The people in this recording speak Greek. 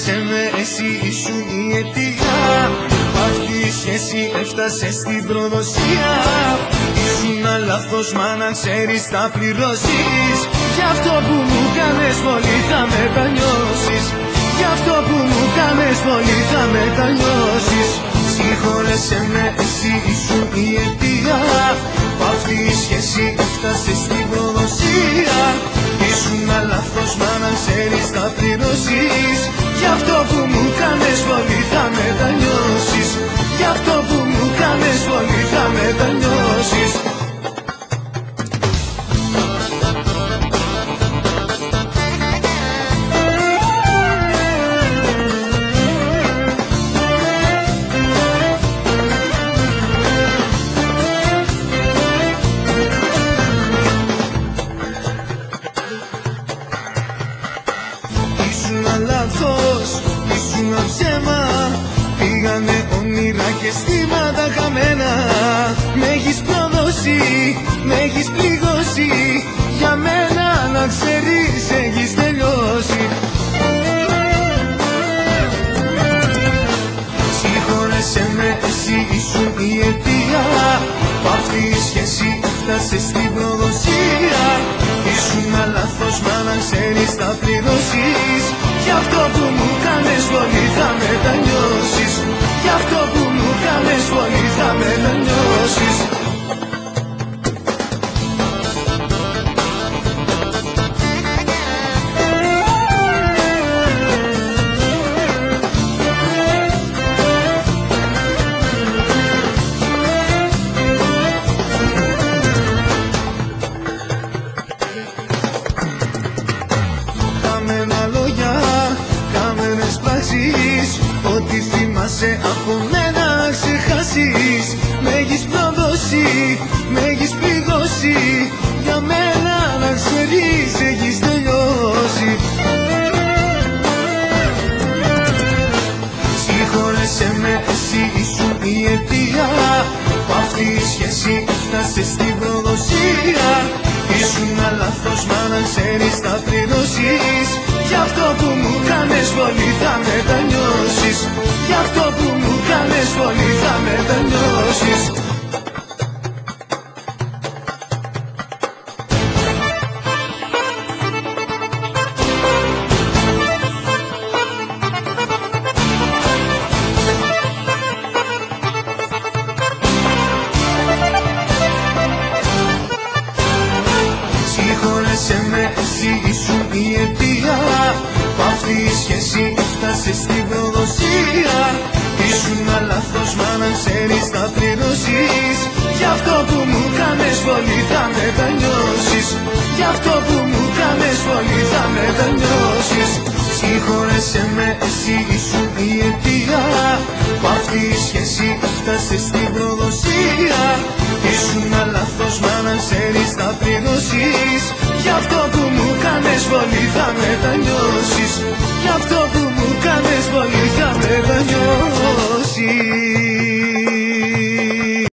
Συγχώρεσέ με, εσύ ήσουν η αιτία που αυτή η σχέση έφτασε στην προδοσία. Ήσουν λάθος, μα να ξέρεις θα πληρώσεις. Γι' αυτό που μου κάνες πολύ θα μετανιώσεις. Γι' αυτό που μου κάνες πολύ θα μετανιώσεις. Συγχώρεσέ με, εσύ ήσουν η αιτία που αυτή η σχέση έφτασε στην προδοσία. Ήσουν λάθος, μα να ξέρεις θα πληρώσεις. Γι' αυτό που μου κάνες πολύ θα μετανιώσεις. Γι' αυτό που μου κάνες πολύ θα μετανιώσεις. Ήσουν λάθος, ήσουν ψέμα. Πήγανε όνειρα και αισθήματα χαμένα. Μ' έχεις προδώσει, μ' έχεις πληγώσει. Για μένα να ξέρεις έχεις τελειώσει. Συγχώρεσέ με, εσύ ήσουν η αιτία που αυτή η σχέση έφτασε στην προδοσία. Ήσουν λάθος, μα να ξέρεις θα πληρώσεις. Γι' αυτό που μου κάνες πολύ θα μετανιώσεις. Γι' αυτό που μου κάνες πολύ θα μετανιώσεις. Κάμενα λόγια, κάμενες πράξεις. Ό,τι θυμάσαι από μένα ξεχάσεις. Μ' έχεις προδώσει, μ' έχεις πληγώσει. Για μένα να ξέρεις έχεις τελειώσει. Συγχώρεσέ με, εσύ ήσουν η αιτία που αυτή η σχέση έφτασε στην προδοσία. Ήσουν λάθος, μα να ξέρεις θα πληρώσεις. Γι' αυτό που μου κάνες πολύ θα μετανιώσεις. Γι' αυτό που μου κάνες πολύ θα μετανιώσεις. Συγχώρεσέ με, εσύ ήσουν η αιτία που αυτή η σχέση έφτασε στην προδοσία. Ήσουν λάθος, μα να ξέρεις θα πληρώσεις. Γι' αυτό που μου κάνες πολύ θα μετανιώσεις. Γι' αυτό που μου κάνες πολύ θα μετανιώσεις. Συγχώρεσέ με, εσύ ήσουν η αιτία που αυτή η σχέση έφτασε στην προδοσία. Ήσουν λάθος, μα να ξέρεις θα πληρώσεις. Γι' αυτό που μου κάνες πολύ θα μετανιώσεις. Γι' αυτό που μου κάνες πολύ θα μετανιώσεις.